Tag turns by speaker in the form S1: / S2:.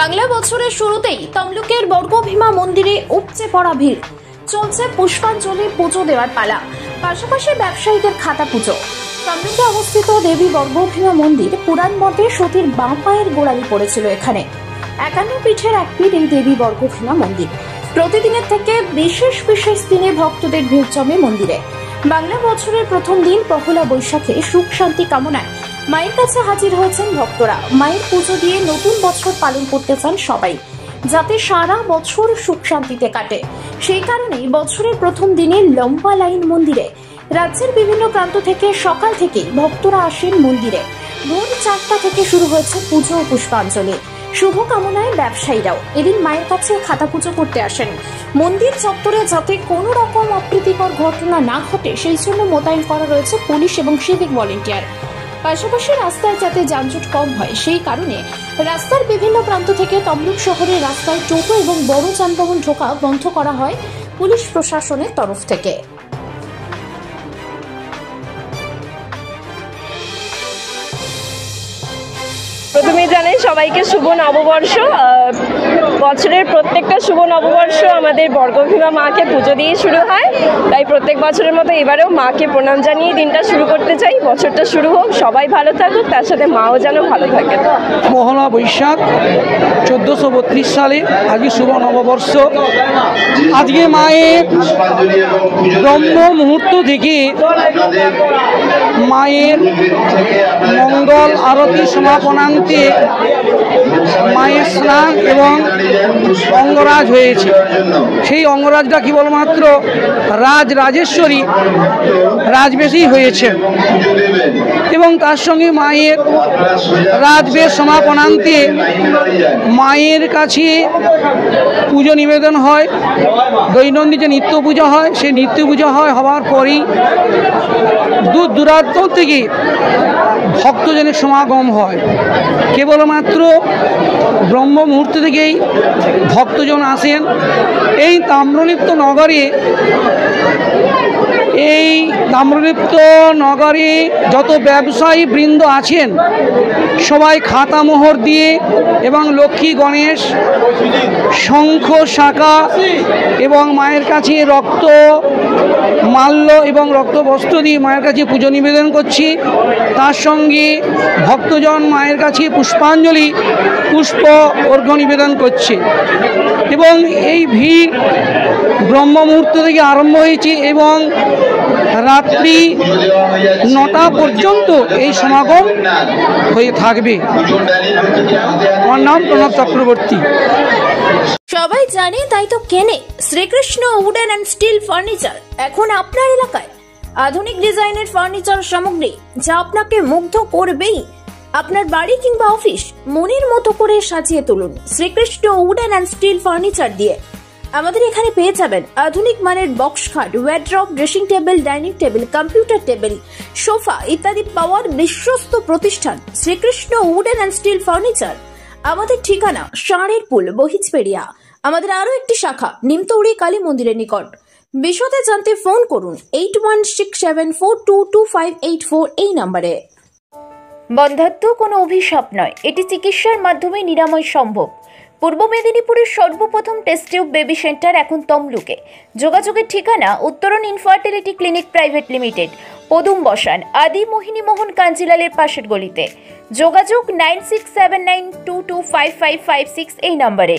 S1: বাংলা বছরের শুরুতেই তমলুকের বর্গভীমা মন্দিরে উপচে পড়া ভিড়। চলছে পুষ্পাঞ্জলি পুজো দেওয়ার পালা, পাশাপাশি ব্যবসায়ীদের খাতা পুজো। তমলুকে অবস্থিত দেবী বর্গভীমা মন্দির পুরাণ মতে সতীর বাঁ পায়ের গোড়ালি পড়েছিল এখানে। 51 পীঠের এক পীঠ এই দেবী বর্গভীমা মন্দির। প্রতিদিনের থেকে বিশেষ বিশেষ দিনে ভক্তদের ভিড় জমে মন্দিরে। বাংলা বছরের প্রথম দিন পহেলা বৈশাখে সুখ শান্তি কামনায় মায়ের কাছে হাজির হয়েছেন ভক্তরা। মায়ের পুজো দিয়ে নতুন বছর পালন করতে চান সবাই, যাতে সারা বছর সুখ শান্তিতে কাটে। সেই কারণেই বছরের প্রথম দিনে লম্বা লাইন মন্দিরে। রাজ্যের বিভিন্ন প্রান্ত থেকে সকাল থেকেই ভক্তরা আসেন মন্দিরে। ভোর 4টা থেকে শুরু হয়েছে পুজো ও পুষ্পাঞ্জলি। শুভ কামনায় ব্যবসায়ীরাও এদিন মায়ের কাছে খাতা পুজো করতে আসেন। মন্দির চত্বরে যাতে কোনো রকম অপ্রীতিকর ঘটনা না ঘটে সেই জন্য মোতায়েন করা রয়েছে পুলিশ এবং সিভিক ভলেন্টিয়ার। পাশাপাশি রাস্তায় যাতে যানজট কম হয় সেই কারণে রাস্তার বিভিন্ন প্রান্ত থেকে তমলুক শহরের রাস্তায় টোটো এবং বড় যানবাহন ঢোকা বন্ধ করা হয় পুলিশ প্রশাসনের তরফ থেকে।
S2: প্রথমে জানাই সবাইকে শুভ নববর্ষ। বছরের প্রত্যেকটা শুভ নববর্ষ আমাদের বর্গভীমা মাকে পুজো দিয়ে শুরু হয়, তাই প্রত্যেক বছরের মতো এবারেও মাকে প্রণাম জানিয়ে দিনটা শুরু করতে চাই। বছরটা শুরু হোক, সবাই ভালো থাকুক, তার সাথে মাও যেন ভালো থাকে।
S3: পহেলা বৈশাখ 1432 সালে আজকে শুভ নববর্ষ। আজকে মায়ের ব্রহ্ম মুহূর্ত থেকে মায়ের মঙ্গল আরতি সমাপনান্তে মায়ের স্নান এবং অঙ্গরাজ হয়েছে। সেই অঙ্গরাজটা কেবলমাত্র রাজরাজেশ্বরী রাজবেশী হয়েছে এবং তার সঙ্গে মায়ের রাজবেশ সমাপনান্তে মায়ের কাছে পুজো নিবেদন হয়। দৈনন্দিন যে নিত্য পূজা হয় সেই নিত্য পূজা হওয়ার পরেই দূর দূরান্ত থেকে ভক্তজনের সমাগম হয়। কেবলমাত্র ব্রহ্ম মুহূর্ত থেকেই ভক্তজন আসেন। এই তাম্রলিপ্ত নগরে যত ব্যবসায়ী বৃন্দ আছেন সবাই খাতা মোহর দিয়ে এবং লক্ষ্মী গণেশ শঙ্খ শাখা এবং মায়ের কাছে রক্ত মাল্য এবং রক্ত বস্ত্র দিয়ে মায়ের কাছে পুজো নিবেদন করছি। তার সঙ্গে ভক্তজন মায়ের কাছে পুষ্পাঞ্জলি পুষ্প অর্ঘ্য নিবেদন করছে এবং এই ভিড় ব্রহ্ম মুহূর্ত থেকে আরম্ভ হয়েছে এবং রাত্রি 9টা পর্যন্ত এই সমাগম হয়ে থাকবে। আমার নাম প্রণব চক্রবর্তী।
S1: সবাই জানে তাই তো কেনে Shrikrishna wooden and steel furniture এখন আপনার এলাকায়। আধুনিক ডিজাইনের ফার্নিচার সামগ্রী যা আপনাকে মুগ্ধ করবেই। আপনার বাড়ি কিংবা অফিস মনের মতো করে সাজিয়ে তুলুন Shrikrishna wooden and steel furniture দিয়ে। আমাদের এখানে পেয়ে যাবেন আধুনিক মানের বক্স খাট, wardrobe, dressing table, dining table, computer table, sofa ইত্যাদি পাওয়ার বিশ্বস্ত প্রতিষ্ঠান Shrikrishna wooden and steel furniture. আমাদের ঠিকানা ষাঁড়ের পুল, বহিজপেড়িয়া। আমাদের আরো একটি শাখা নিমতৌড়ি কালী মন্দিরের নিকট। বিশদে জানতে ফোন করুন 8167422584 এই নম্বরে। বন্ধ্যাত্ব কোনো অভিশাপ নয়, এটি চিকিৎসার মাধ্যমে নিরাময় সম্ভব। পূর্ব মেদিনীপুরের সর্বপ্রথম টেস্ট টিউব বেবি সেন্টার এখন তমলুকে। যোগাযোগের ঠিকানা উত্তরণ ইনফার্টিলিটি ক্লিনিক প্রাইভেট লিমিটেড, পদুম বসান, আদি মোহিনী মোহন কাঞ্জিলালের পাশের গলিতে। যোগাযোগ 9679225556 এই নম্বরে।